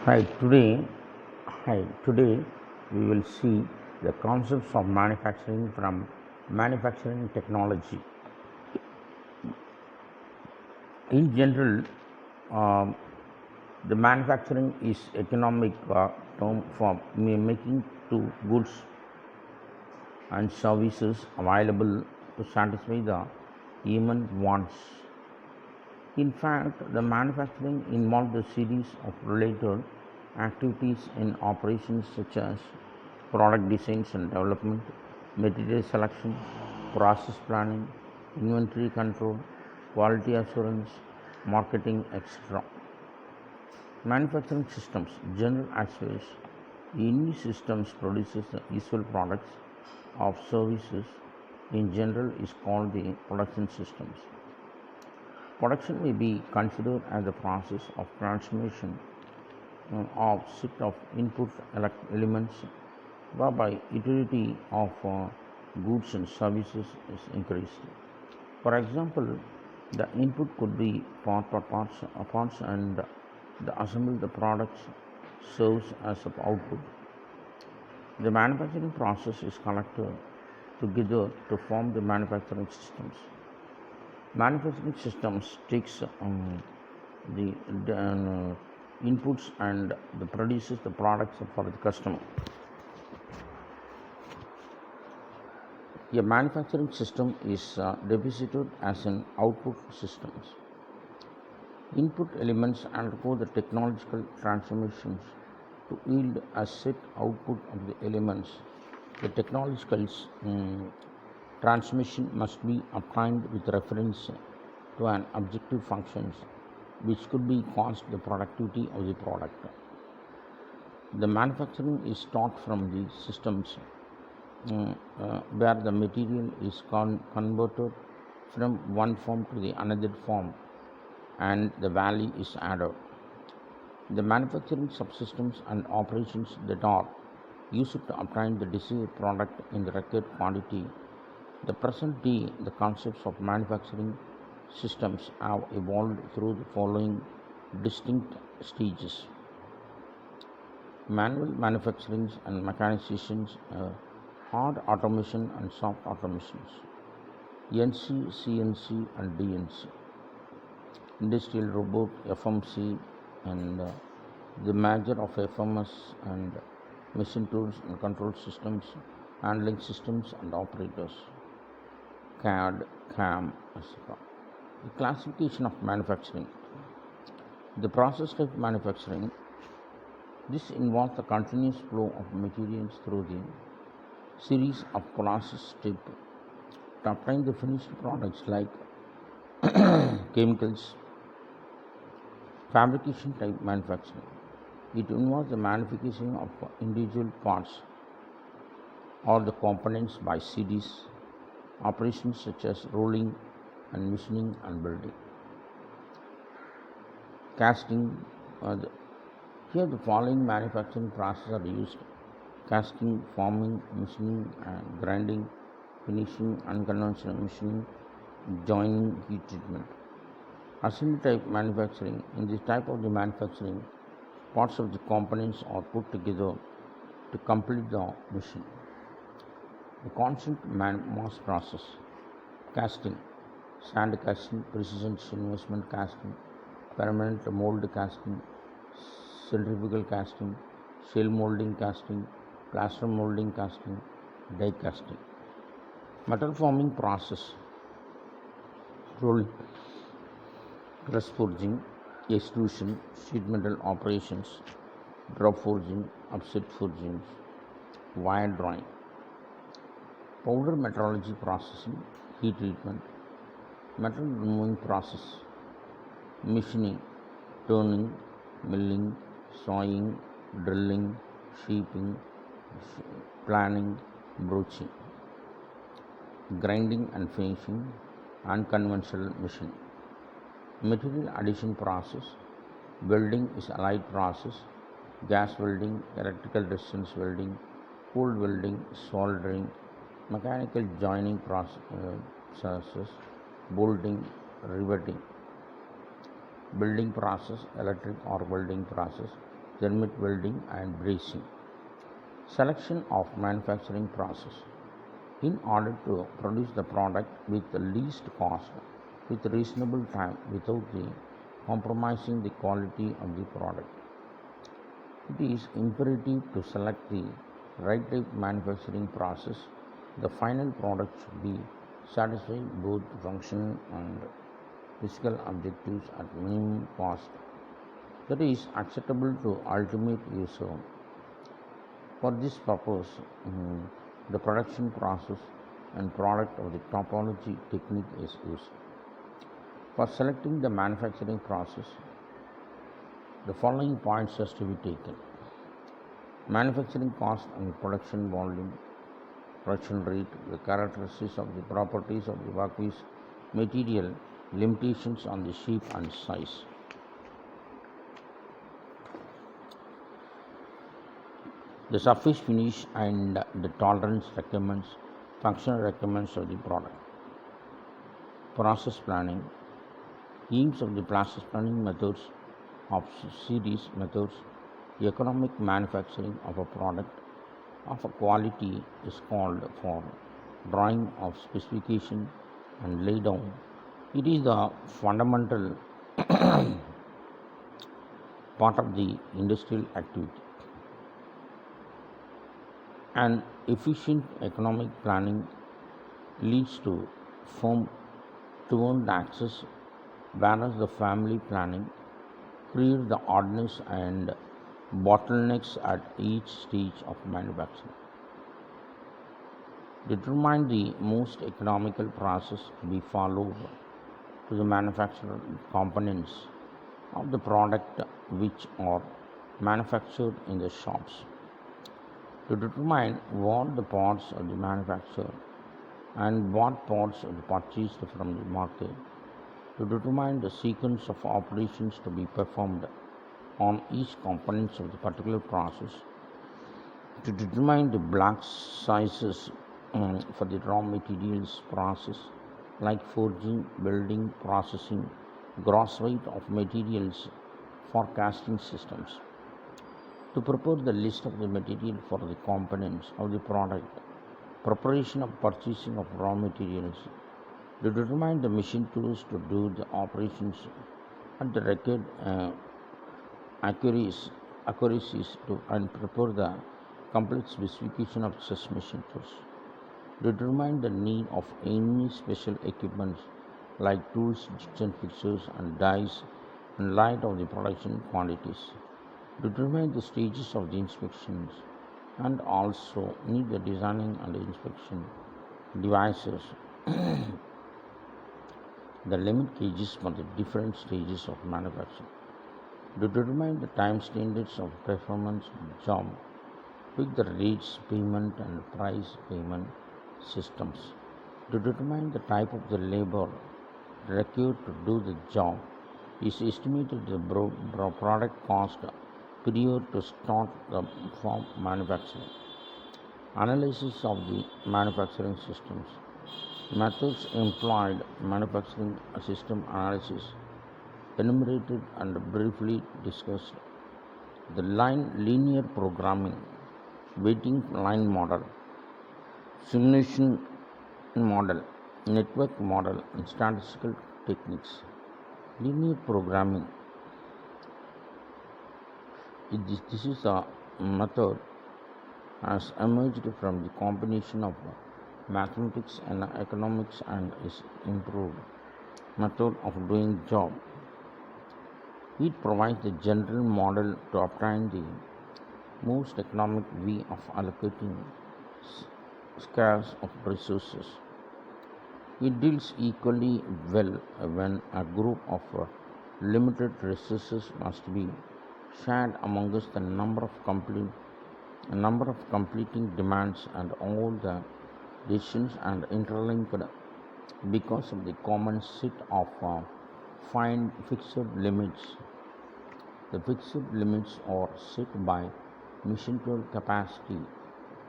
Hi, today we will see the concepts of manufacturing from manufacturing technology. In general, um, the manufacturing is economic term for making to goods and services available to satisfy the human wants. In fact, the manufacturing involves a series of related activities in operations such as product designs and development, material selection, process planning, inventory control, quality assurance, marketing, etc. Manufacturing systems, general aspects, any systems produces the useful products of services in general is called the production systems. Production may be considered as the process of transformation of set of input elements whereby utility of goods and services is increased. For example, the input could be parts and the assemble the products serves as of output. The manufacturing process is collected together to form the manufacturing systems. Manufacturing systems takes the inputs and produces the products for the customer. A manufacturing system is deposited as an output systems. Input elements undergo the technological transformations to yield a set output of the elements. The technological transmission must be obtained with reference to an objective functions which could be cost the productivity of the product. The manufacturing is taught from the systems where the material is converted from one form to the another form and the value is added. The manufacturing subsystems and operations that are used to obtain the desired product in the required quantity. The present day, the concepts of manufacturing systems have evolved through the following distinct stages: manual manufacturing and mechanizations, hard automation and soft automations, NC, CNC and DNC, industrial robot, FMC, and the merger of FMS and machine tools and control systems, handling systems and operators, CAD, CAM, etc. The classification of manufacturing. The process type manufacturing. This involves the continuous flow of materials through the series of process steps to obtain the finished products like chemicals. Fabrication type manufacturing. It involves the manufacturing of individual parts or the components by series operations such as rolling and machining and building. Casting. Here the following manufacturing processes are used: casting, forming, machining, grinding, finishing, unconventional machining, joining, heat treatment. Assembly type manufacturing. In this type of the manufacturing, parts of the components are put together to complete the machine. The constant mass process. Casting, sand casting, precision investment casting, permanent mold casting, centrifugal casting, shell molding casting, plaster molding casting, die casting. Metal forming process. Rolling, press forging, extrusion, sheet metal operations, drop forging, upset forgings, wire drawing. Powder metrology processing, heat treatment, metal removing process, machining, turning, milling, sawing, drilling, shaping, planing, broaching, grinding and finishing, unconventional machining. Material addition process. Welding is allied process, gas welding, electrical resistance welding, cold welding, soldering, mechanical joining processes, bolting, riveting. Building process, electric or welding process, thermite welding, and bracing. Selection of manufacturing process. In order to produce the product with the least cost, with reasonable time, without compromising the quality of the product, it is imperative to select the right type manufacturing process. The final product should be satisfy both functional and physical objectives at minimum cost that is acceptable to ultimate user. For this purpose, the production process and product of the topology technique is used. For selecting the manufacturing process, the following points has to be taken: manufacturing cost and production volume, production rate, the characteristics of the properties of the workpiece material, limitations on the shape and size. The surface finish and the tolerance requirements, functional requirements of the product. Process planning. Aims of the process planning methods of series methods. Economic manufacturing of a product of a quality is called for drawing of specification and lay down. It is the fundamental part of the industrial activity. And efficient economic planning leads to firm turned access, whereas the family planning creates the oddness and bottlenecks at each stage of manufacturing. Determine the most economical process to be followed to the manufactured components of the product which are manufactured in the shops. To determine what the parts of the manufacture and what parts are purchased from the market. To determine the sequence of operations to be performed on each components of the particular process. To determine the block sizes for the raw materials process like forging, welding, processing, gross weight of materials, forecasting systems. To prepare the list of the material for the components of the product, preparation of purchasing of raw materials, to determine the machine tools to do the operations and the record accuracies to and prepare the complete specification of such machine tools. Determine the need of any special equipments like tools, jigs and fixtures and dies in light of the production quantities. Determine the stages of the inspections and also need the designing and the inspection devices, the limit gauges for the different stages of manufacturing. To determine the time standards of performance of the job with the rates payment and price payment systems. To determine the type of the labor required to do the job is estimated the product cost prior to start the from manufacturing. Analysis of the manufacturing systems. Methods employed: manufacturing system analysis, enumerated and briefly discussed. The linear programming, waiting line model, simulation model, network model, and statistical techniques. Linear programming. This is a method has emerged from the combination of mathematics and economics and is improved method of doing job. It provides the general model to obtain the most economic way of allocating scarce of resources. It deals equally well when a group of limited resources must be shared amongst the number of completing demands and all the decisions and interlinked because of the common set of fixed limits. The fixed limits are set by machine tool capacity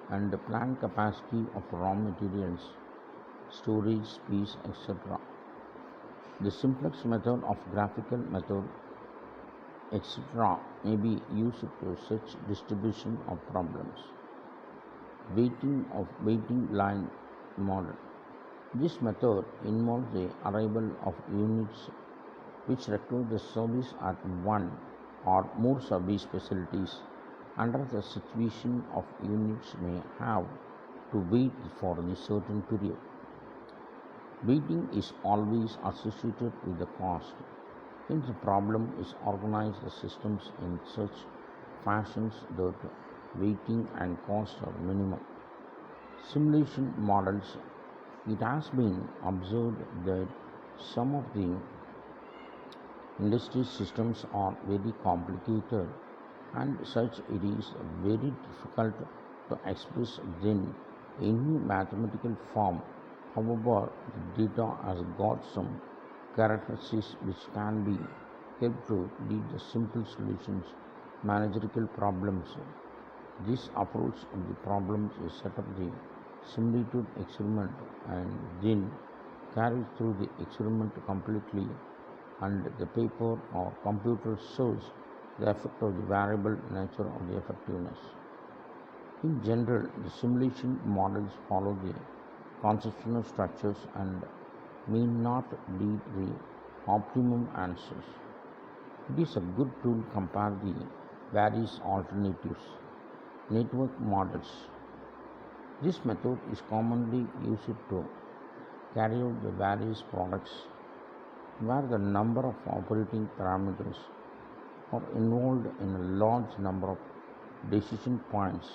and the plant capacity of raw materials, storage space, etc. The simplest method of graphical method etc., may be used to such distribution of problems. Waiting line model. This method involves the arrival of units which require the service at one or more service facilities. Under the situation of units may have to wait for a certain period. Waiting is always associated with the cost. Hence, the problem is organize the systems in such fashions that waiting and cost are minimum. Simulation models. It has been observed that some of the industry systems are very complicated and such it is very difficult to express in any mathematical form. However, the data has got some characteristics which can be helped to lead the simple solutions managerial problems. This approach of the problems is set up the simulated experiment and then carried through the experiment completely, and the paper or computer shows the effect of the variable nature of the effectiveness. In general, the simulation models follow the conceptual structures and may not lead the optimum answers. It is a good tool to compare the various alternatives. Network models. This method is commonly used to carry out the various products where the number of operating parameters are involved in a large number of decision points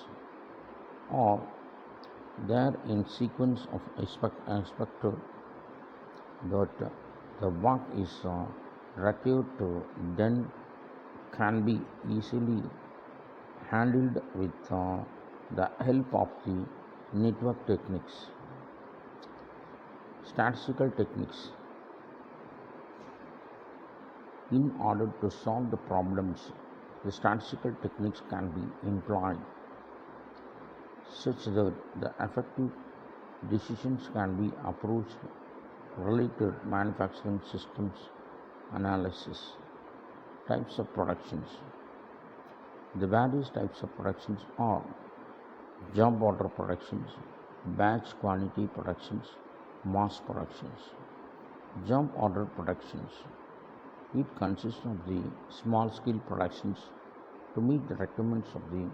or there in sequence of expected that the work is required to then can be easily handled with the help of the network techniques. Statistical techniques. In order to solve the problems, the statistical techniques can be employed such that the effective decisions can be approached. Related manufacturing systems analysis. Types of productions. The various types of productions are job order productions, batch quantity productions, mass productions. Job order productions. It consists of the small scale productions to meet the requirements of the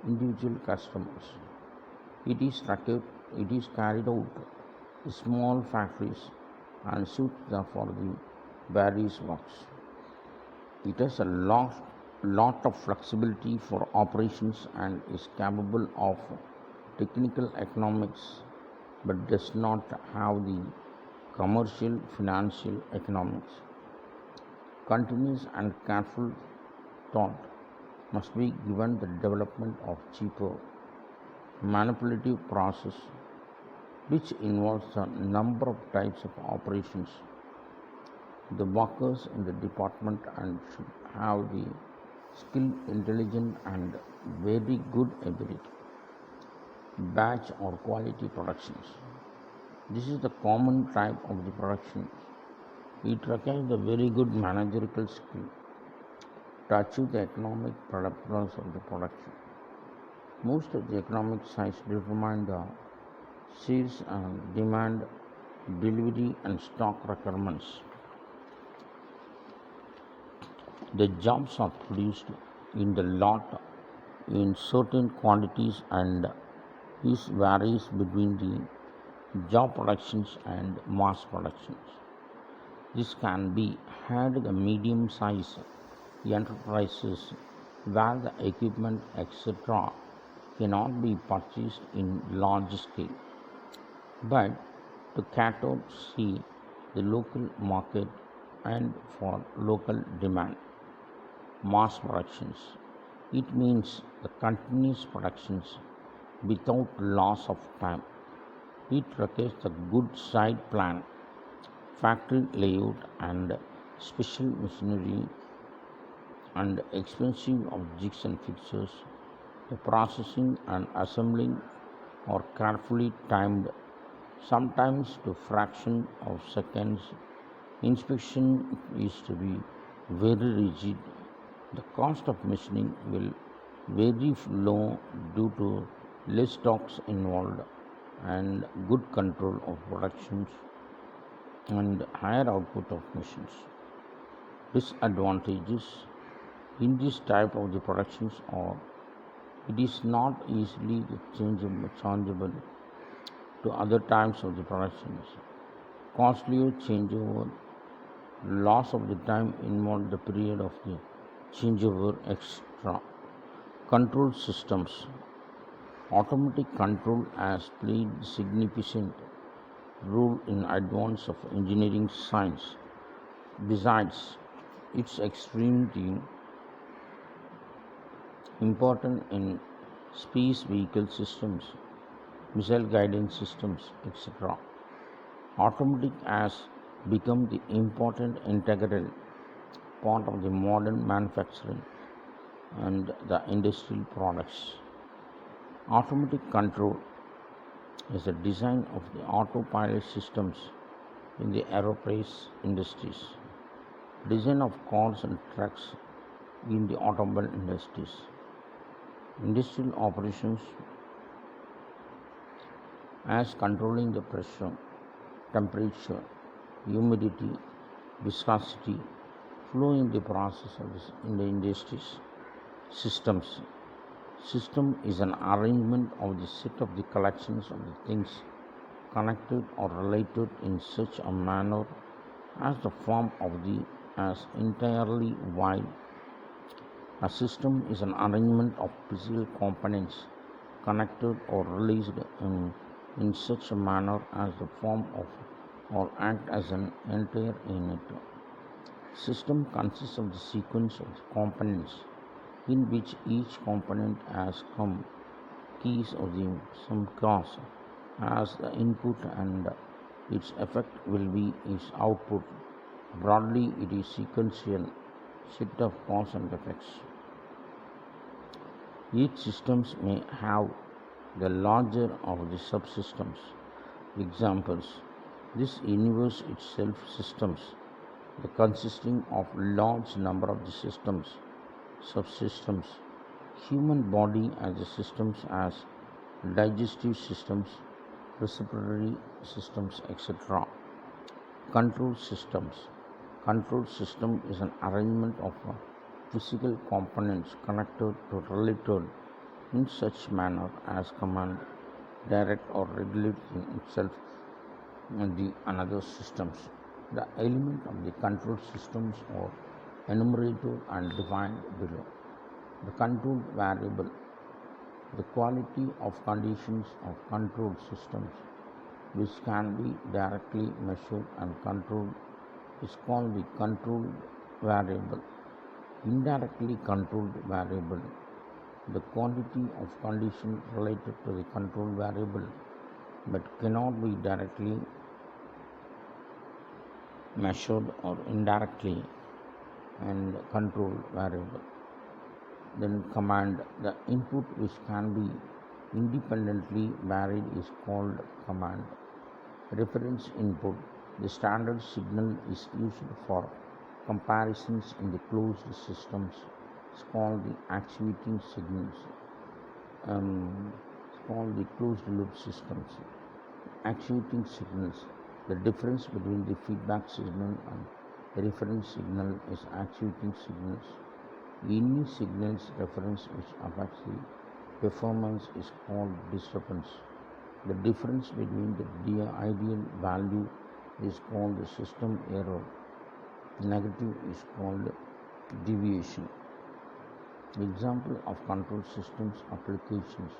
individual customers. It is carried out in small factories and suits for the various works. It has a lot of flexibility for operations and is capable of technical economics but does not have the commercial financial economics. Continuous and careful thought must be given the development of cheaper manipulative process which involves a number of types of operations. The workers in the department and should have the skill, intelligence and very good ability. Batch or quality productions. This is the common type of the production. It requires the very good managerial skill to achieve the economic productiveness of the production. Most of the economic size determine the sales and demand, delivery and stock requirements. The jobs are produced in the lot in certain quantities and this varies between the job productions and mass productions. This can be had the medium size enterprises where the equipment etc. cannot be purchased in large scale, but to cater see the local market and for local demand. Mass productions. It means the continuous productions without loss of time. It requires a good site plan, factory layout and special machinery and expensive of jigs and fixtures. The processing and assembling are carefully timed, sometimes to fraction of seconds. Inspection is to be very rigid. The cost of machining will very low due to less stocks involved and good control of productions and higher output of machines. Disadvantages in this type of the productions are it is not easily changeable to other types of the productions. Costlier changeover, loss of the time involved the period of the changeover extra. Control systems. Automatic control has played a significant role in advance of engineering science. Besides, its extremely important in space vehicle systems, missile guidance systems, etc. Automatic has become the important integral part of the modern manufacturing and the industrial products. Automatic control is the design of the autopilot systems in the aerospace industries, design of cars and trucks in the automobile industries, industrial operations as controlling the pressure, temperature, humidity, viscosity, flow in the process of this, in the industries. Systems. System is an arrangement of the set of the collections of the things connected or related in such a manner as the form of the as entirely while a system is an arrangement of physical components connected or released in such a manner as the form of or act as an entire unit. System consists of the sequence of the components in which each component has some keys of the some class as the input and its effect will be its output. Broadly, it is sequential set of cause and effects. Each systems may have the larger of the subsystems. Examples: this universe itself systems, the consisting of large number of the systems, subsystems, human body as the systems as digestive systems, respiratory systems, etc. Control systems. Control system is an arrangement of physical components connected to related in such manner as command, direct or regulate in itself and the another systems. The element of the control systems are enumerated and defined below. The control variable. The quality of conditions of control systems which can be directly measured and controlled is called the control variable. Indirectly controlled variable. The quantity of condition related to the control variable but cannot be directly measured or indirectly and control variable. Then command. The input which can be independently varied is called command. Reference input. The standard signal is used for comparisons in the closed systems. It's called the actuating signals. It's called the closed loop systems. Actuating signals. The difference between the feedback signal and the reference signal is actuating signals. Any signals reference which affects the performance is called disturbance. The difference between the ideal value is called the system error. Negative is called deviation. Example of control systems applications: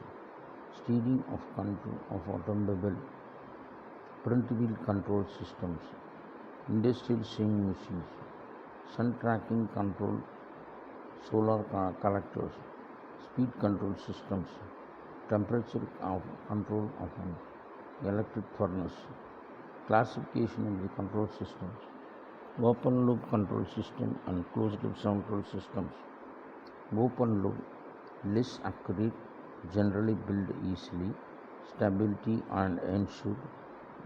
steering of control of automobile, print wheel control systems, industrial sewing machines, sun tracking control, solar collectors, speed control systems, temperature control of an electric furnace. Classification of the control systems: open loop control system and closed loop control systems. Open loop, less accurate, generally built easily, stability and ensure,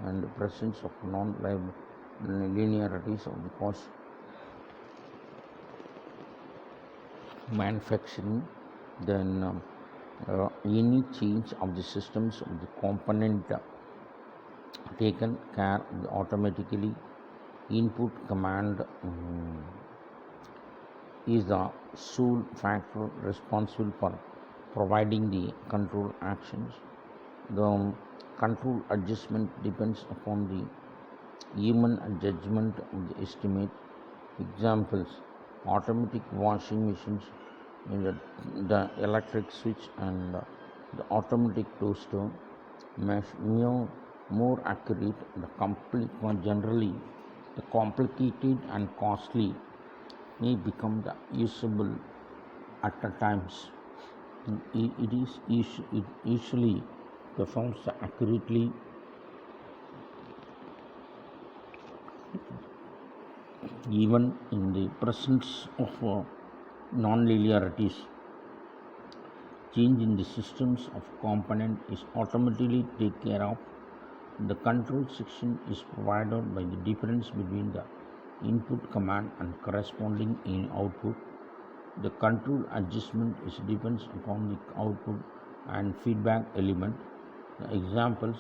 and presence of non-linearities of the cost. manufacturing, then any change of the systems of the component taken care automatically. Input command is the sole factor responsible for providing the control actions. The control adjustment depends upon the human judgment of the estimate. Examples: automatic washing machines, in the electric switch, and the automatic toaster, more accurate. Generally, the complicated and costly may become the usable at the times. It usually performs accurately even in the presence of non-linearities. Change in the systems of component is automatically taken care of. The control section is provided by the difference between the input command and corresponding in output. The control adjustment depends upon the output and feedback element. The examples: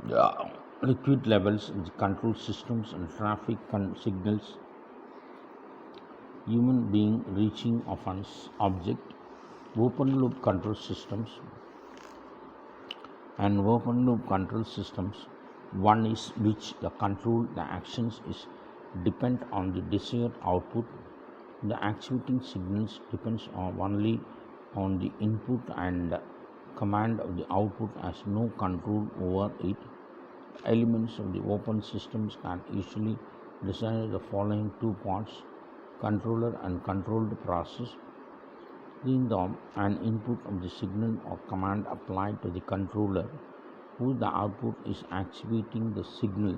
the liquid levels in the control systems and traffic signals, human being reaching of an object, open loop control systems. And open loop control systems, one is which the control the actions is depend on the desired output. The actuating signals depends only on the input, and command of the output has no control over it. Elements of the open systems can usually design the following two parts: controller and controlled process. Then an input of the signal or command applied to the controller, whose the output is actuating the signal.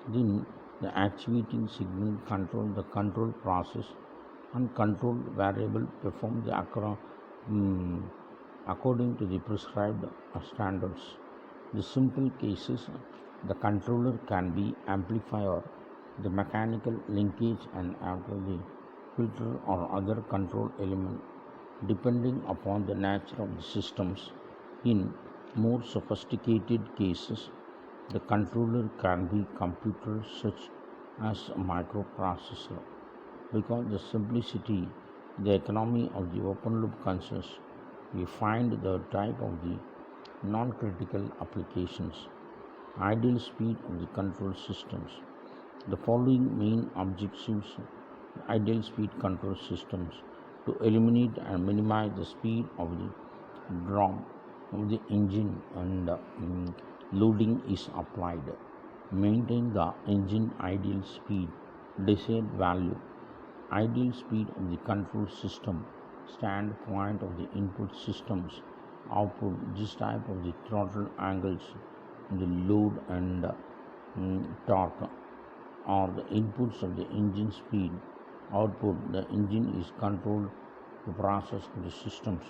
Then the actuating signal control the control process, and control variable perform the according to the prescribed standards. The simple cases: the controller can be amplifier, the mechanical linkage, and after the filter or other control element, depending upon the nature of the systems. In more sophisticated cases, the controller can be computer such as a microprocessor. Because the simplicity, the economy of the open loop consensus, we find the type of the non-critical applications. Ideal speed of the control systems. The following main objectives ideal speed control systems: to eliminate and minimize the speed of the drop of the engine and loading is applied. Maintain the engine ideal speed, desired value. Ideal speed of the control system, standpoint of the input systems, output, this type of the throttle angles, the load and torque, or the inputs of the engine speed, output, the engine is controlled to process the systems.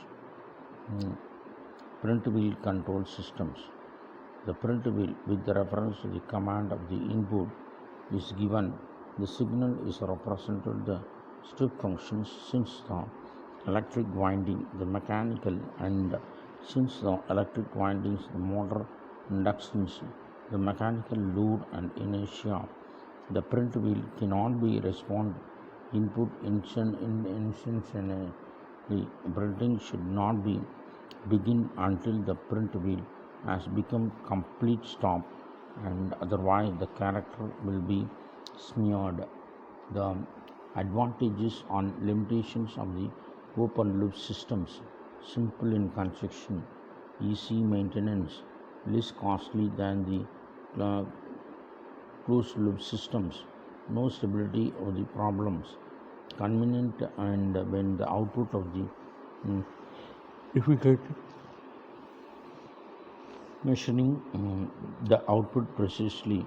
Print wheel control systems. The print wheel, with the reference to the command of the input, is given. The signal is represented the step functions since the electric winding, the mechanical, and since the electric windings, the motor inductions, the mechanical load and inertia. The print wheel cannot be respond input instantaneously. Printing should not be begin until the print wheel has become complete stop, and otherwise the character will be smeared. The advantages and limitations of the open loop systems: simple in construction, easy maintenance, less costly than the closed loop systems, no stability of the problems, convenient, and when the output of the difficult measuring the output precisely,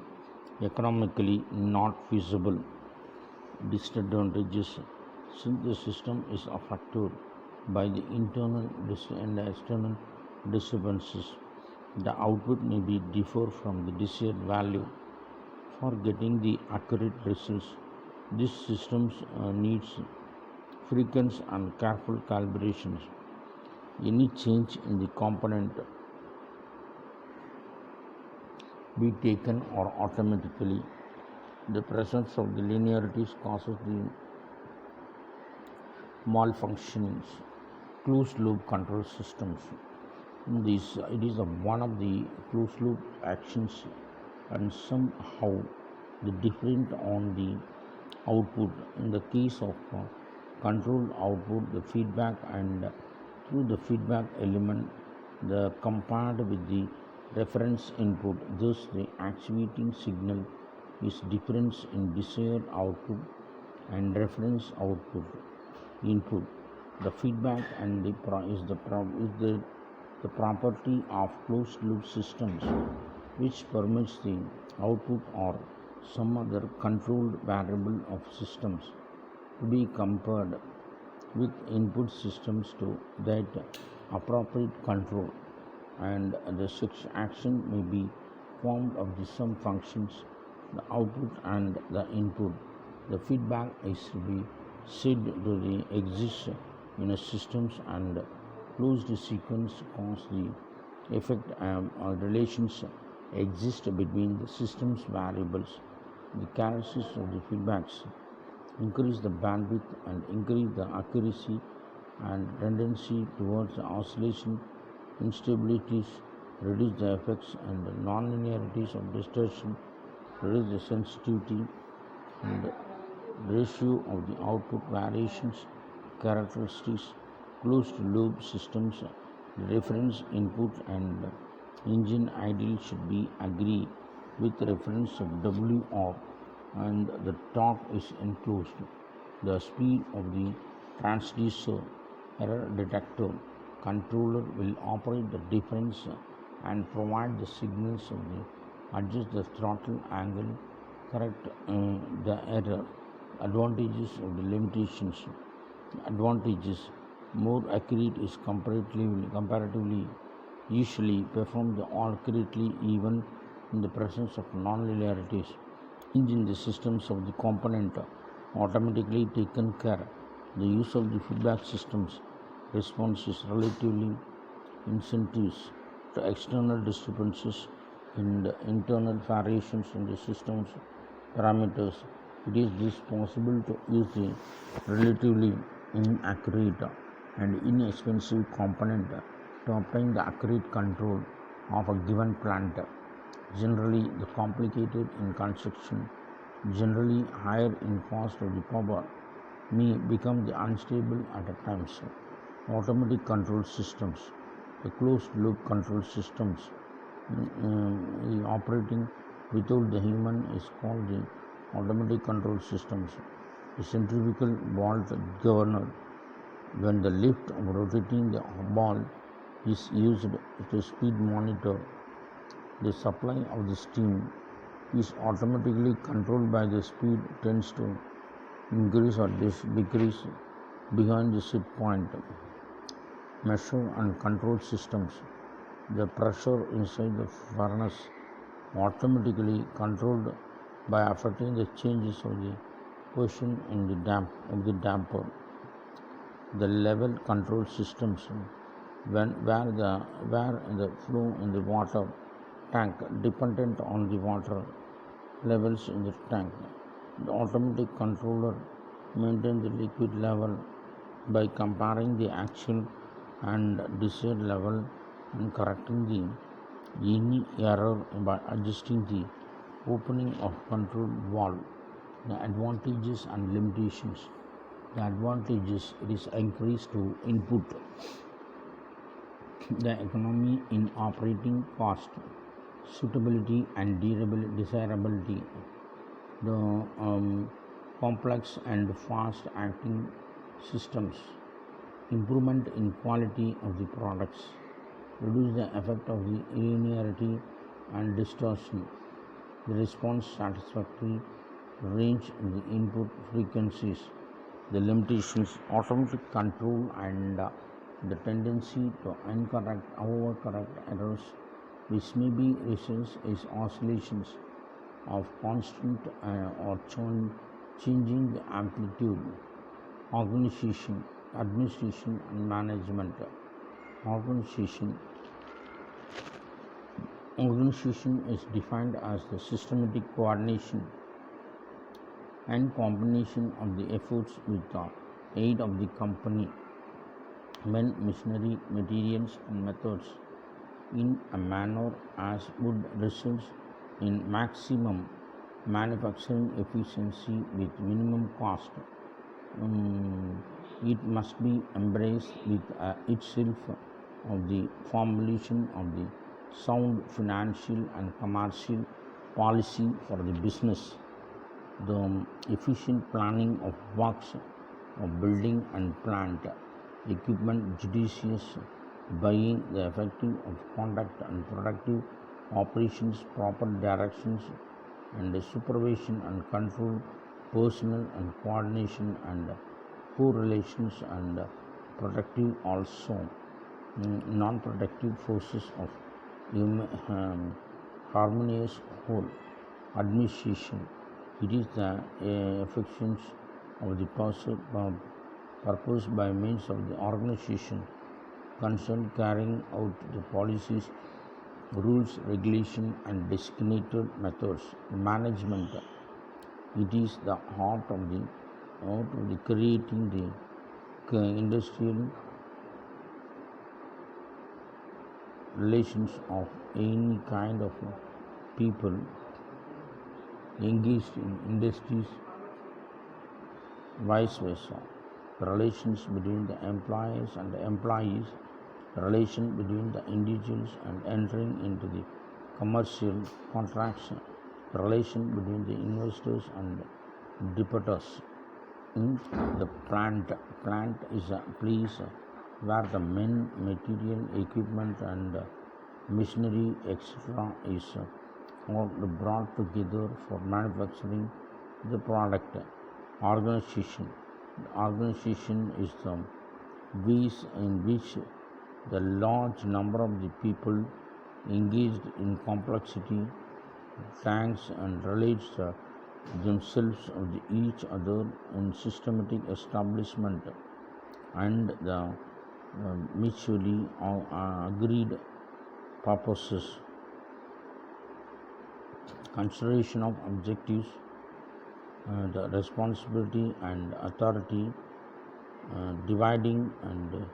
economically not feasible. Disadvantages: since the system is affected by the internal and external disturbances, the output may be differ from the desired value. For getting the accurate results, this system needs frequent and careful calibrations. Any change in the component be taken or automatically. The presence of the linearities causes the malfunctions. Closed loop control systems. It is one of the closed loop actions, and somehow the different on the output. In the case of controlled output, the feedback and through the feedback element, the compared with the reference input. Thus, the actuating signal is difference in desired output and reference output input. The feedback and the property of closed loop systems which permits the output or some other controlled variable of systems to be compared with input systems to that appropriate control, and the such action may be formed of the sum functions, the output and the input. The feedback is to be said to exist in a systems and closed sequence cause the effect relations exist between the systems variables. The characteristics of the feedbacks increase the bandwidth and increase the accuracy and tendency towards the oscillation, instabilities, reduce the effects and the nonlinearities of distortion, reduce the sensitivity and the ratio of the output variations, characteristics, closed loop systems, the reference input and engine ideal should be agree with reference of WR and the torque is enclosed. The speed of the transducer error detector controller will operate the difference and provide the signals of the adjust the throttle angle, correct the error. Advantages of the limitations. Advantages: more accurate is comparatively usually performed accurately even in the presence of nonlinearities. Change in the systems of the component automatically taken care. The use of the feedback systems response is relatively insensitive to external disturbances and internal variations in the system's parameters. It is thus possible to use the relatively inaccurate and inexpensive component to obtain the accurate control of a given plant. Generally, the complicated in construction, generally higher in cost of the power, may become the unstable at times. Automatic control systems, the closed loop control systems operating without the human is called the automatic control systems. The centrifugal ball governor, when the lift of rotating the ball is used to speed monitor the supply of the steam, is automatically controlled by the speed tends to increase or decrease behind the set point. Measure and control systems. The pressure inside the furnace automatically controlled by affecting the changes of the position in the damper. The level control systems where the flow in the water tank dependent on the water levels in the tank. The automatic controller maintains the liquid level by comparing the actual and desired level and correcting any error by adjusting the opening of control valve. The advantages and limitations. The advantages: it is increased to input, the economy in operating cost, suitability and desirability, the complex and fast acting systems, improvement in quality of the products, reduce the effect of the linearity and distortion, the response satisfactory, range in the input frequencies. The limitations: automatic control and the tendency to overcorrect errors, which may be results is oscillations of constant or changing the amplitude. Organization, administration and management. Organization. Organization is defined as the systematic coordination and combination of the efforts with the aid of the company, men, machinery, materials and methods in a manner as would result in maximum manufacturing efficiency with minimum cost. It must be embraced with itself of the formulation of the sound financial and commercial policy for the business, the efficient planning of works of building and plant equipment, judicious buying, the effective of conduct and productive operations, proper directions and supervision and control, personal and coordination and correlations and protective also non-protective forces of harmonious whole. Administration. It is the affections of the purpose by means of the organization concerned carrying out the policies, rules, regulation and designated methods. Management. It is the art of the creating the industrial relations of any kind of people engaged in industries, vice versa. The relations between the employers and the employees, the relation between the individuals and entering into the commercial contracts, the relation between the investors and debtors. In the plant is a place where the men, material, equipment and machinery etc. is all brought together for manufacturing the product. Organization. The organization is the ways in which the large number of the people engaged in complexity thanks and relates themselves of each other in systematic establishment and the mutually agreed purposes, consideration of objectives, the responsibility and authority, dividing and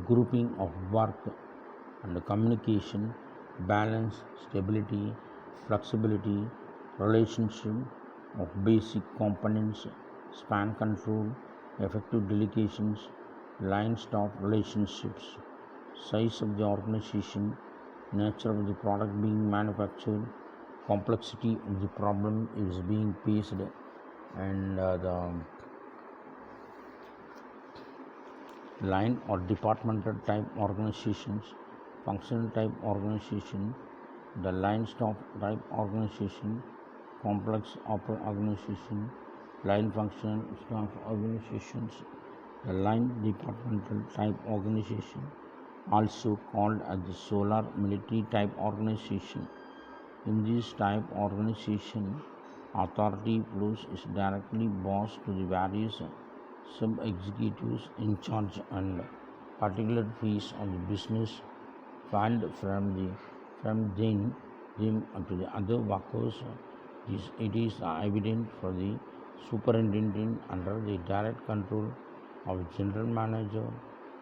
grouping of work and communication, balance, stability, flexibility, relationship of basic components, span control, effective delegations, line staff relationships, size of the organization, nature of the product being manufactured, complexity of the problem is being faced, and the line or departmental type organizations, functional type organization, the line staff type organization, complex organization, line functional staff organizations, the line departmental type organization, also called as the solar military type organization. In this type organization, authority flows is directly bossed to the various sub-executives in charge and particular fees of the business filed from them to the other workers. It is evident for the superintendent under the direct control of general manager,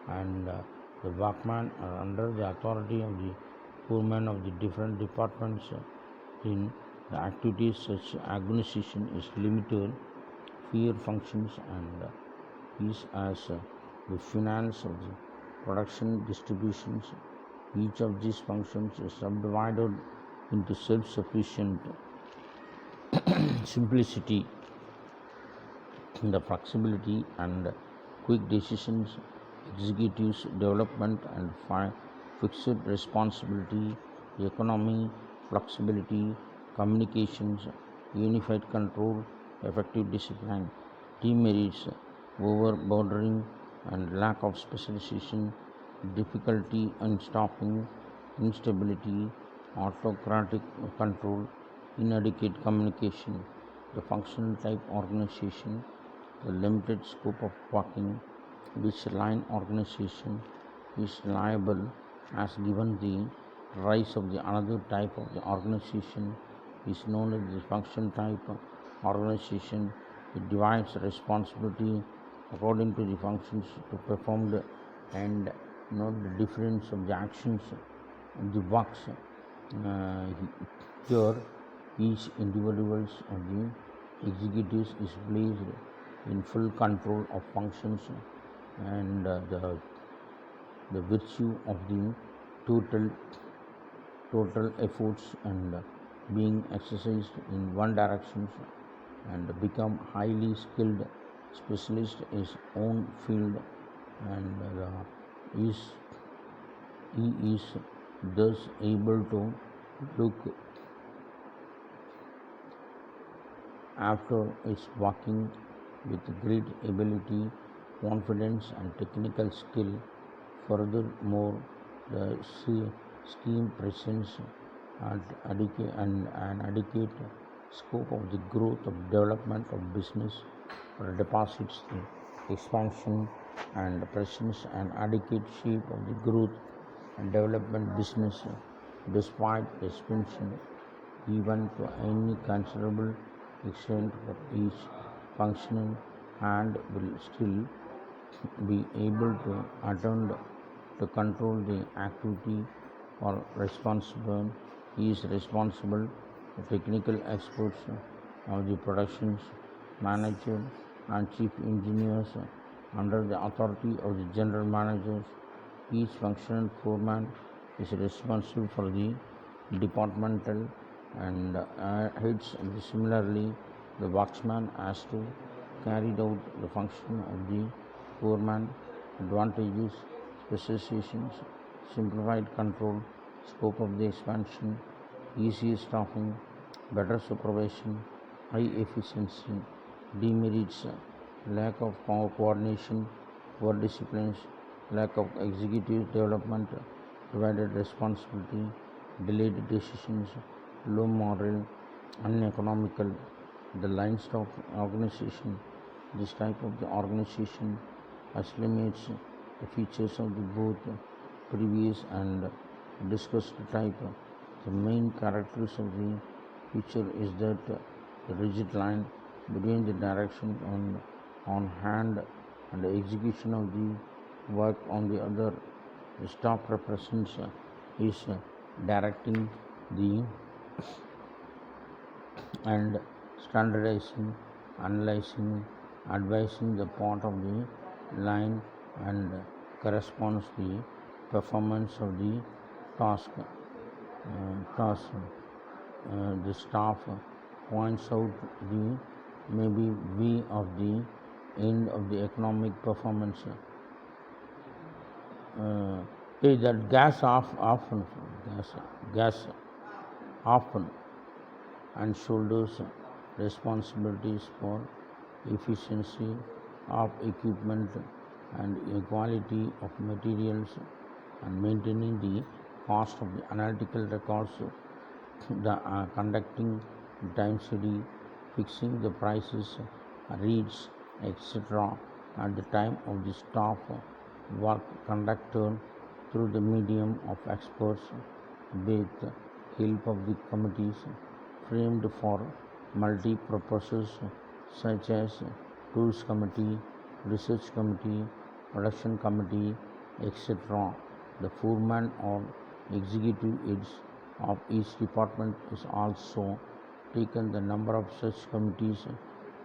and the workmen are under the authority of the foreman of the different departments. In the activities such organization is limited, fear functions and is as the finance of the production distributions. Each of these functions is subdivided into self-sufficient simplicity, the flexibility and quick decisions, executives development and fixed responsibility, economy, flexibility, communications, unified control, effective discipline, team merits, overbordering and lack of specialization, difficulty in staffing, instability, autocratic control, inadequate communication. The functional type organization the limited scope of working which line organization is liable has given the rise of the another type of the organization is known as the function type organization. It divides responsibility according to the functions to performed and note the difference of the actions of the works. Uh, Here, each individuals of the executives is placed in full control of functions and the virtue of the total total efforts and being exercised in one direction and become highly skilled specialist in his own field and is he is thus able to look after its working with great ability, confidence, and technical skill. Furthermore, the scheme presents an adequate scope of the growth of development of business or deposits the expansion and presents an adequate shape of the growth and development business despite expansion even to any considerable extent for each functioning hand will still be able to attend to control the activity or responsible. He is responsible for technical experts of the productions manager and chief engineers under the authority of the general managers. Each functional foreman is responsible for the departmental and heads. Similarly, the worksman has to carry out the function of the foreman. Advantages, specializations, simplified control, scope of the expansion, easier staffing, better supervision, high efficiency. Demerits, lack of coordination, poor disciplines, lack of executive development, divided responsibility, delayed decisions, low moral, uneconomical. The lines of organization. This type of the organization estimates the features of the both previous and discussed type. The main characters of the feature is that the rigid line between the direction on hand and the execution of the work on the other. The staff represents is directing the and standardizing, analyzing, advising the part of the line and corresponds the performance of the task. The staff points out the maybe we of the end of the economic performance. Is that gas often and shoulders responsibilities for efficiency of equipment and quality of materials and maintaining the cost of the analytical records, the conducting time study, fixing the prices, reads, etc. at the time of the staff work conducted through the medium of experts with help of the committees framed for multi-purposes such as tools committee, research committee, production committee, etc. The foreman or executive heads of each department is also taken the number of such committees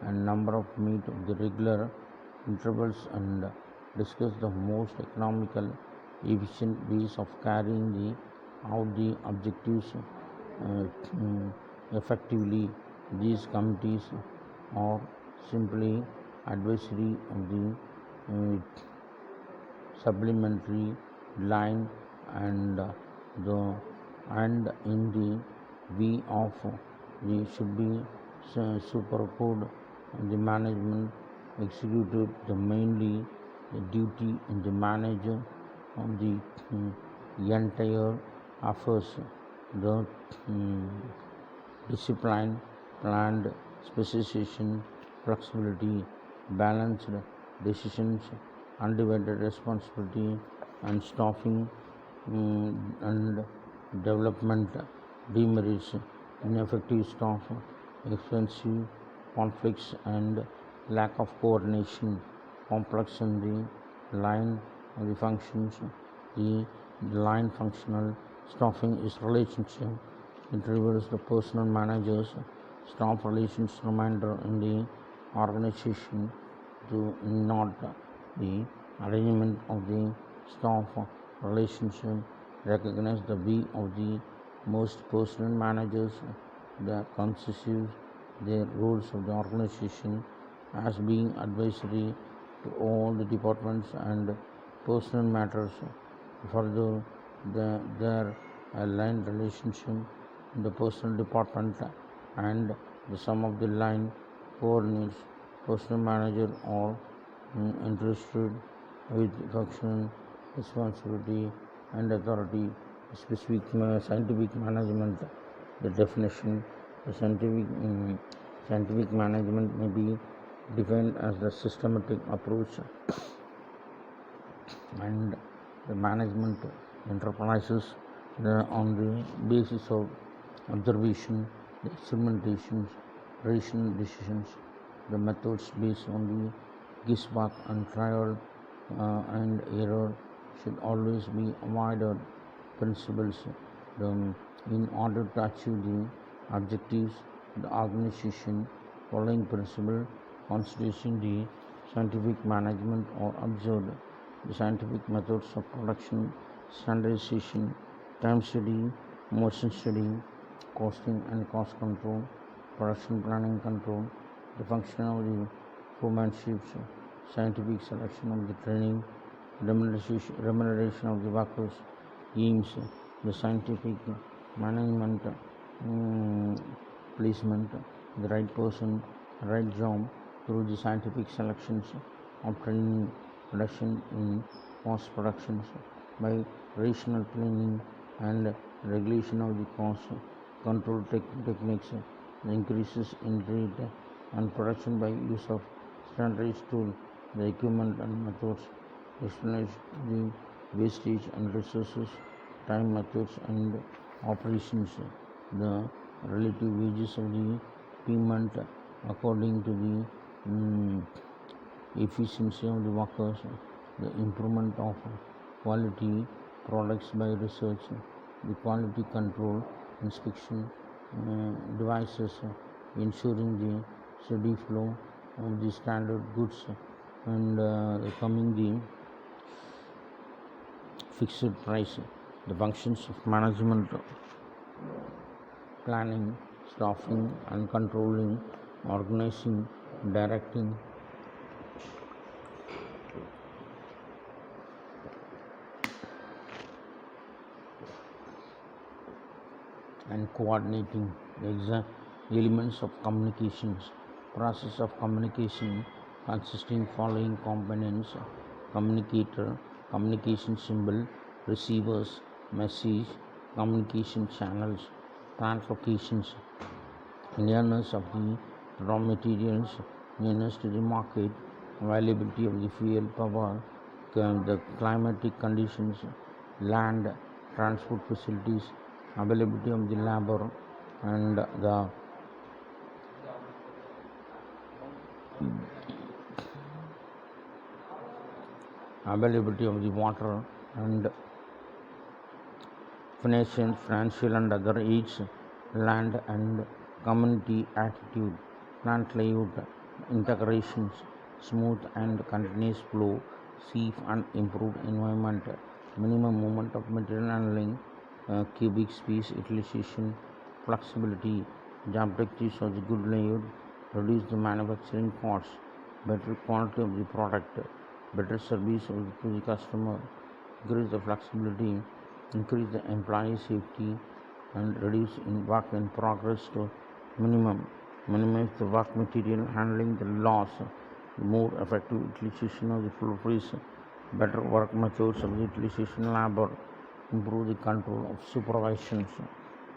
and number of meet of the regular intervals and discuss the most economical efficient ways of carrying out the objectives effectively. These committees are simply advisory of the supplementary line and and in the V of the should be supercode the management executive the mainly the duty in the manager of the entire affairs the discipline planned specialization flexibility balanced decisions, undivided responsibility, and staffing and development demerits, ineffective staff, expensive conflicts, and lack of coordination, complex in the line of the functions. The line functional staffing is relationship. It reveals the personal managers, staff relations reminder in the organization to not the arrangement of the staff relationship, recognize the we of the most personal managers, the constitute their roles of the organization as being advisory to all the departments and personal matters. Further, their aligned relationship in the personal department and the sum of the line coordinates personal manager or entrusted with functional responsibility and authority. Specific scientific management, the definition, the scientific management may be defined as the systematic approach and the management enterprises on the basis of observation, the experimentations, rational decisions, the methods based on the guesswork and trial and error should always be avoided. Principles in order to achieve the objectives, the organization following principle constituting the scientific management or observed the scientific methods of production, standardization, time study, motion study, costing and cost control, production planning control, the function of the foremanship, scientific selection of the training, remuneration of the workers, aims, the scientific management placement, the right person, right job through the scientific selections of training, reduction in cost productions by rational planning and regulation of the cost control techniques, the increases in rate and production by use of standardized tool, the equipment and methods, explanation the wastage and resources, time methods and operations, the relative wages of the payment according to the efficiency of the workers, the improvement of quality products by research, the quality control inspection devices, ensuring the steady flow of the standard goods and coming the fixed price, the functions of management, planning, staffing and controlling, organizing, directing, and coordinating the elements of communications. Process of communication consisting following components: communicator, communication symbol, receivers, message, communication channels, translocations, nearness of the raw materials, nearness to the market, availability of the fuel power, the climatic conditions, land, transport facilities, availability of the labor, and the availability of the water and financial and other aids, land and community attitude, plant layout, integrations, smooth and continuous flow, safe and improved environment, minimum movement of material handling, cubic space utilization, flexibility, the objectives of the good layout, reduce the manufacturing costs, better quality of the product, better service to the customer, increase the flexibility, increase the employee safety, and reduce work in progress to minimum, minimize the work material handling the loss, more effective utilization of the flow freeze, better work methods of the utilization labor, improve the control of supervisions,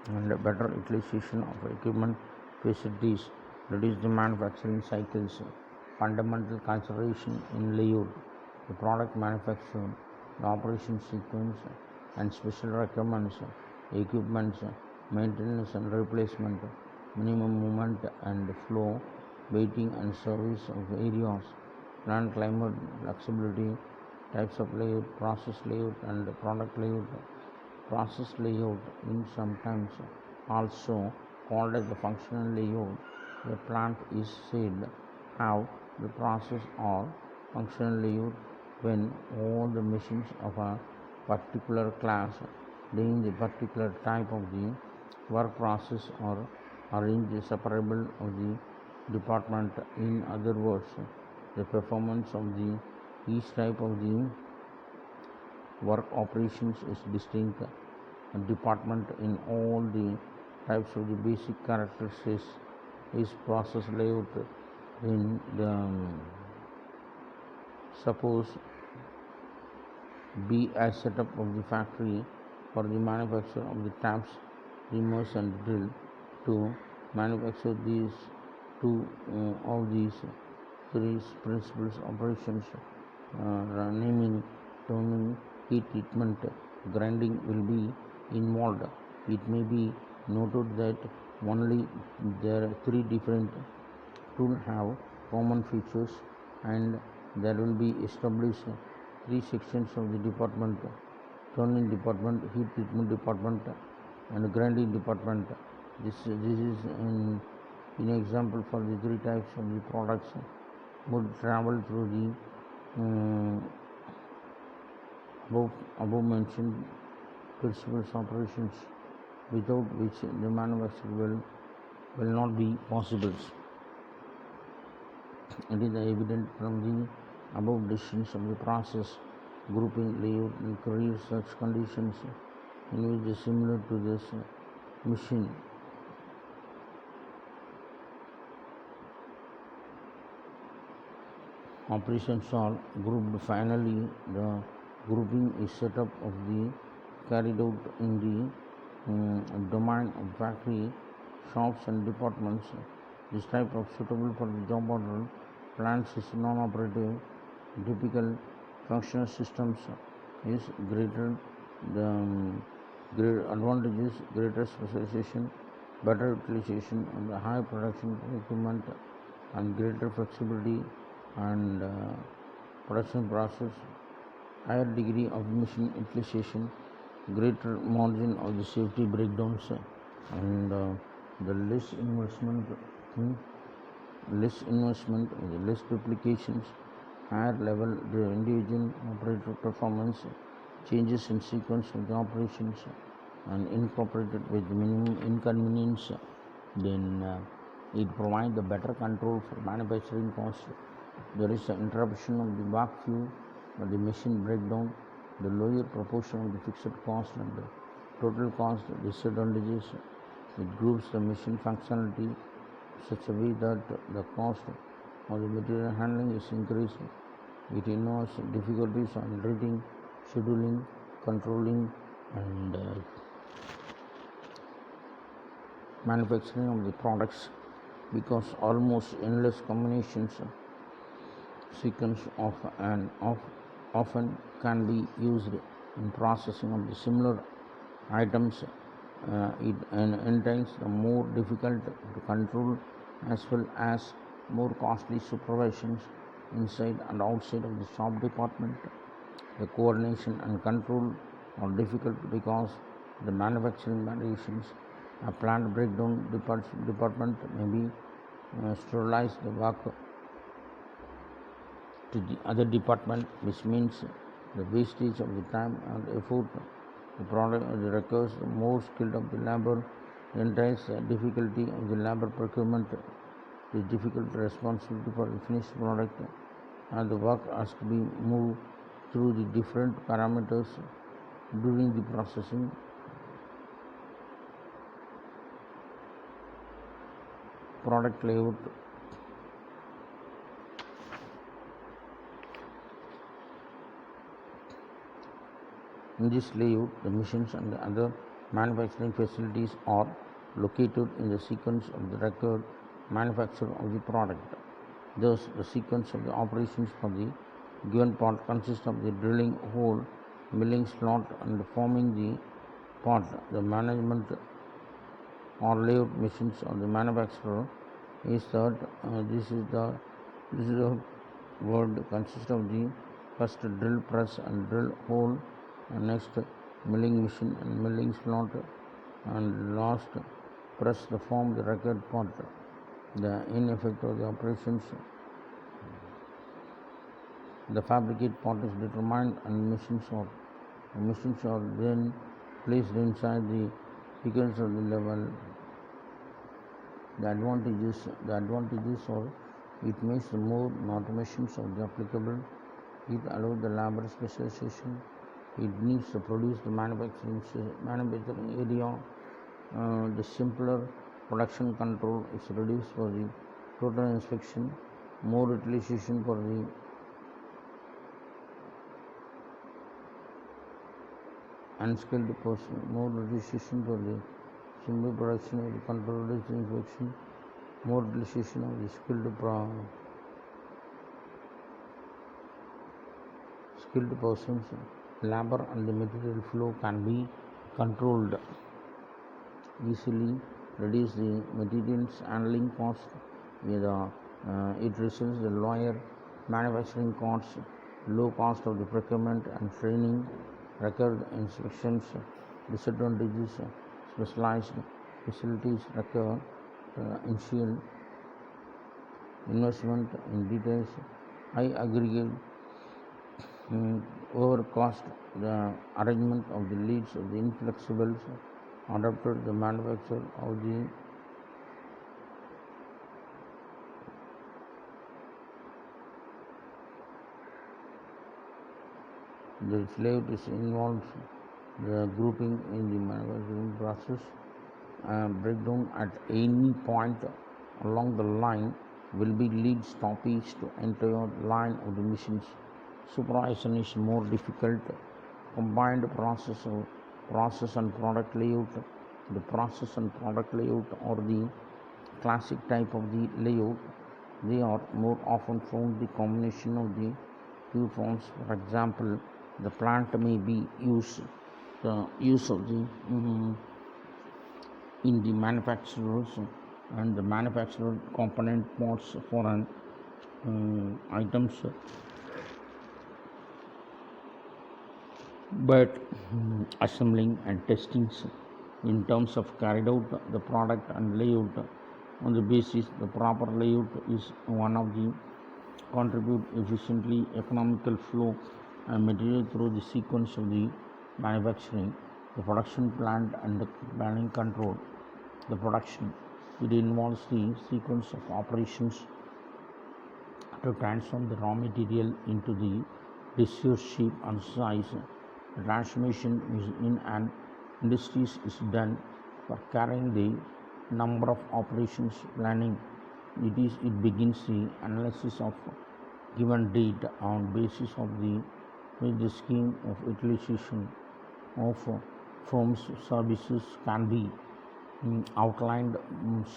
and better utilization of equipment facilities, reduce the manufacturing cycles, fundamental consideration in layout, the product manufacture, the operation sequence, and special requirements, equipment, maintenance and replacement, minimum movement and flow, waiting and service of areas, plant climate, flexibility, types of layout, process layout and product layout. Process layout is sometimes also called as the functional layout. A plant is said have the process or functional layout when all the machines of a particular class doing the particular type of the work process are arranged separable of the department. In other words, the performance of the each type of the work operations is distinct. A department in all the types of the basic characteristics is process layout. In the suppose be a setup of the factory for the manufacture of the taps, reamers and drill. To manufacture these two of these three principles operations, naming, toning, heat treatment, grinding will be involved. It may be noted that only there are three different tools have common features, and there will be established three sections of the department: toning department, heat treatment department, and grinding department. This is an example for the three types of the products would travel through the above mentioned principles operations, without which the manufacture will not be possible. It is evident from the above decisions of the process, grouping, layout and career such conditions in which is similar to this machine operations are grouped. Finally, the grouping is set up of the carried out in the domain of factory, shops and departments. This type of suitable for the job order plants is non-operative. Typical functional systems is greater. The great advantages: greater specialization, better utilization of the high production equipment, and greater flexibility and production process, higher degree of machine utilization, greater margin of the safety breakdowns, and the less investment, less duplications, higher level the individual operator performance, changes in sequence of the operations, and incorporated with minimum inconvenience. Then it provides the better control for manufacturing cost. There is an interruption of the workflow or the machine breakdown, the lower proportion of the fixed cost and the total cost disadvantages. It groups the machine functionality such a way that the cost of the material handling is increased. It involves difficulties on reading, scheduling, controlling, and manufacturing of the products, because almost endless combinations sequence often can be used in processing of the similar items. It entails the more difficult to control as well as more costly supervisions inside and outside of the shop department. The coordination and control are difficult because the manufacturing variations. A plant breakdown department may be sterilize the work to the other department, which means the wastage of the time and effort. The product requires the more skilled of the labor, entails the difficulty of the labor procurement, the difficult responsibility for the finished product, and the work has to be moved through the different parameters during the processing. Product layout. In this layout, the machines and the other manufacturing facilities are located in the sequence of the record manufacture of the product. Thus, the sequence of the operations for the given part consists of the drilling hole, milling slot, and forming the part. The management or layout machines of the manufacturer is that this is the word consists of the first drill press and drill hole, and next milling machine and milling slot, and last press to form the required part. The in effect of the operations, the fabricate part is determined and machines are then placed inside the sequence of the level. The advantages are it makes more automations of the applicable, it allows the labor specialization, it needs to produce the manufacturing area, the simpler production control is reduced for the total inspection, more utilization for the unskilled person, more utilization for the simple production of the controlled inspection, more utilization of the skilled persons, labor and the material flow can be controlled easily, reduce the materials handling cost, it results the lower manufacturing costs, low cost of the procurement and training, record inspections. Disadvantages, specialized facilities require initial investment in details, high aggregate over cost, the arrangement of the leads of the inflexibles adapted the manufacture of the slave is involves the grouping in the manufacturing process. Breakdown at any point along the line will be lead stoppage to entire line of the machines. Supervision is more difficult. Combined process and product layout. The process and product layout or the classic type of the layout. They are more often found the combination of the two forms. For example, the plant may be the use of the in the manufacturers and the manufacturer component parts for an items, but assembling and testing in terms of carried out the product and layout on the basis the proper layout is one of the contribute efficiently economical flow and material through the sequence of the manufacturing, the production plant and the planning control. The production, it involves the sequence of operations to transform the raw material into the desired shape and size. The transformation is in an industries is done for carrying the number of operations planning. It begins the analysis of given date on basis of the scheme of utilization of firms services can be outlined,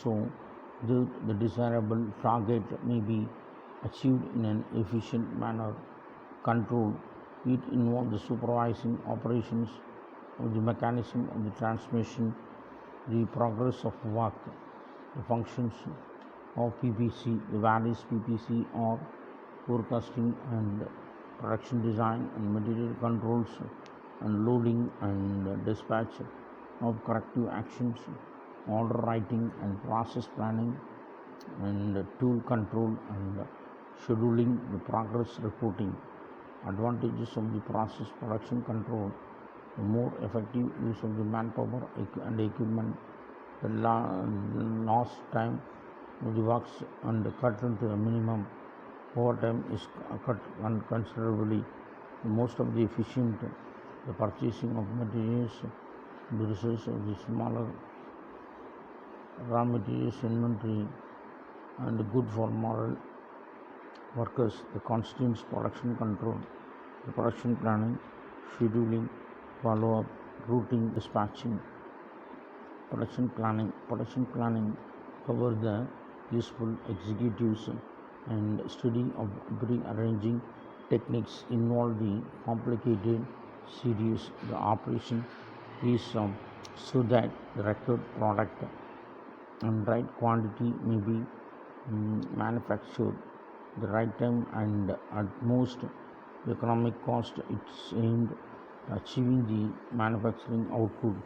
so the desirable target may be achieved in an efficient manner. Control, it involves the supervising operations of the mechanism of the transmission, the progress of work, the functions of PPC, the various PPC or forecasting and production design and material controls and loading and dispatch of corrective actions, order writing and process planning and tool control and scheduling, the progress reporting. Advantages of the process production control, the more effective use of the manpower and equipment, the lost time of the works and cut into a minimum. Overtime is cut considerably. Most of the efficient, the purchasing of materials, the resource of the smaller raw materials inventory and good for moral workers, the constraints production control, the production planning, scheduling, follow-up, routing, dispatching. Production planning covers the useful executives and study of rearranging techniques involve the complicated series. The operation is so that the record product and right quantity may be manufactured the right time and at most economic cost. It's aimed at achieving the manufacturing output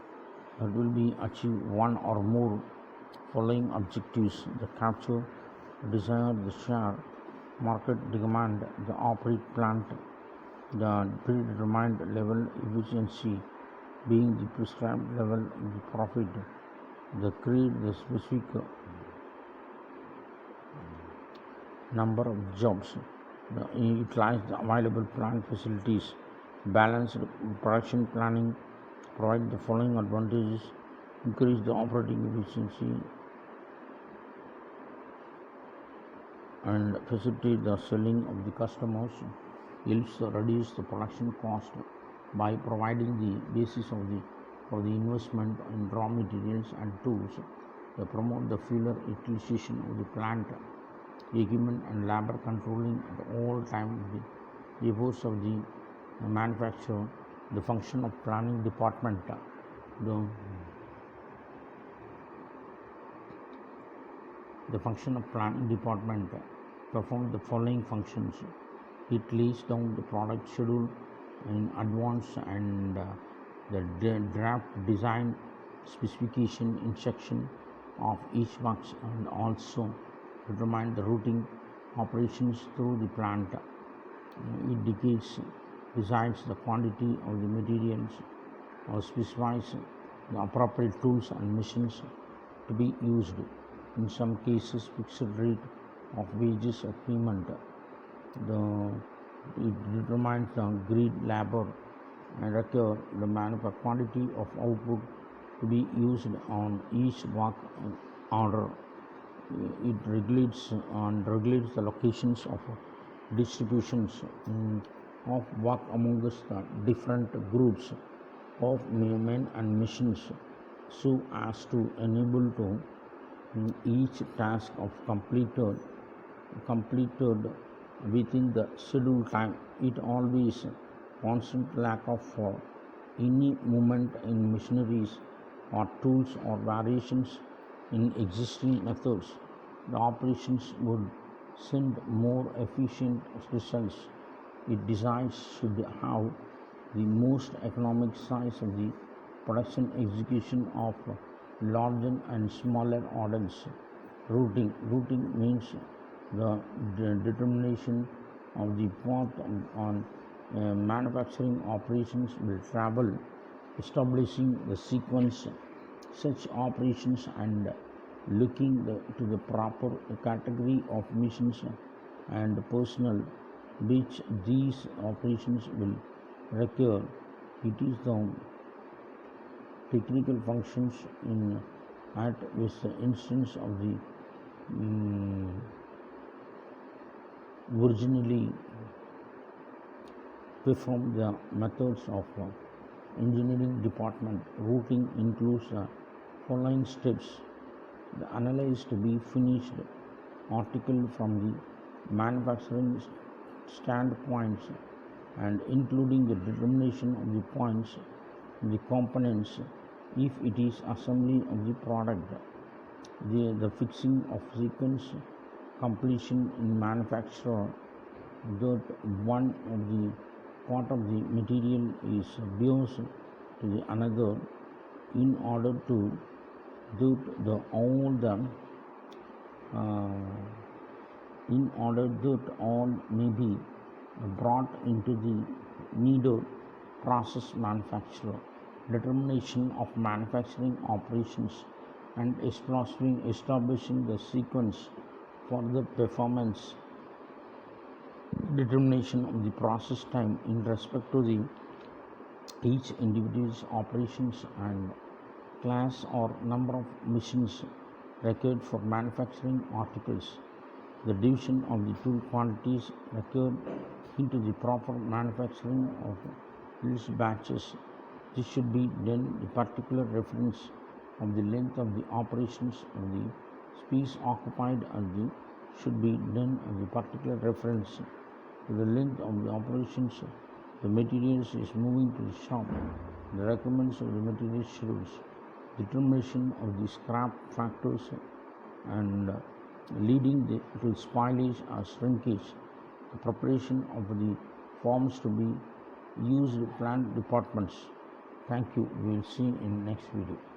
that will be achieved one or more following objectives: the capture desire, the share market demand, the operate plant, the predetermined level efficiency being the prescribed level of the profit, the create the specific number of jobs, utilize the available plant facilities, balanced production planning, provide the following advantages: increase the operating efficiency and facilitate the selling of the customers, helps to reduce the production cost by providing the basis of the for the investment in raw materials and tools. They promote the fuller utilization of the plant equipment and labor, controlling at all time the efforts of the manufacturer. The function of planning department, the function of planning department performs the following functions: it lays down the product schedule in advance and the draft design specification instruction of each works, and also determine the routing operations through the plant. It decides the quantity of the materials or specifies the appropriate tools and machines to be used. In some cases, fixed rate of wages of payment. It determines the agreed labor and require the manufactured quantity of output to be used on each work order. It regulates the locations of distributions of work amongst the different groups of men and machines, so as to enable to each task of completed within the scheduled time. It always constant lack of any movement in machineries or tools or variations in existing methods. The operations would send more efficient results. It decides should have the most economic size of the production execution of larger and smaller orders. Routing means the determination of the path on manufacturing operations will travel, establishing the sequence such operations and looking to the proper category of machines and personnel which these operations will require. It is the technical functions in at which the instance of the originally perform the methods of engineering department. Routing includes the following steps: the analyze to be finished article from the manufacturing standpoints and including the determination of the points, the components, if it is assembly of the product, the fixing of sequence, completion in manufacture, that one of the part of the material is bios to the another in order to do the all the in order that all may be brought into the needed process manufacturer. Determination of manufacturing operations and establishing the sequence for the performance. Determination of the process time in respect to the each individual's operations and class or number of machines required for manufacturing articles. The division of the tool quantities required into the proper manufacturing of these batches. This should be done the particular reference of the length of the operations of the space occupied and the should be done with particular reference to the length of the operations the materials is moving to the shop, the requirements of the material schedules, determination of the scrap factors and leading to spoilage or shrinkage, the preparation of the forms to be used plant departments. Thank you. We will see in next video.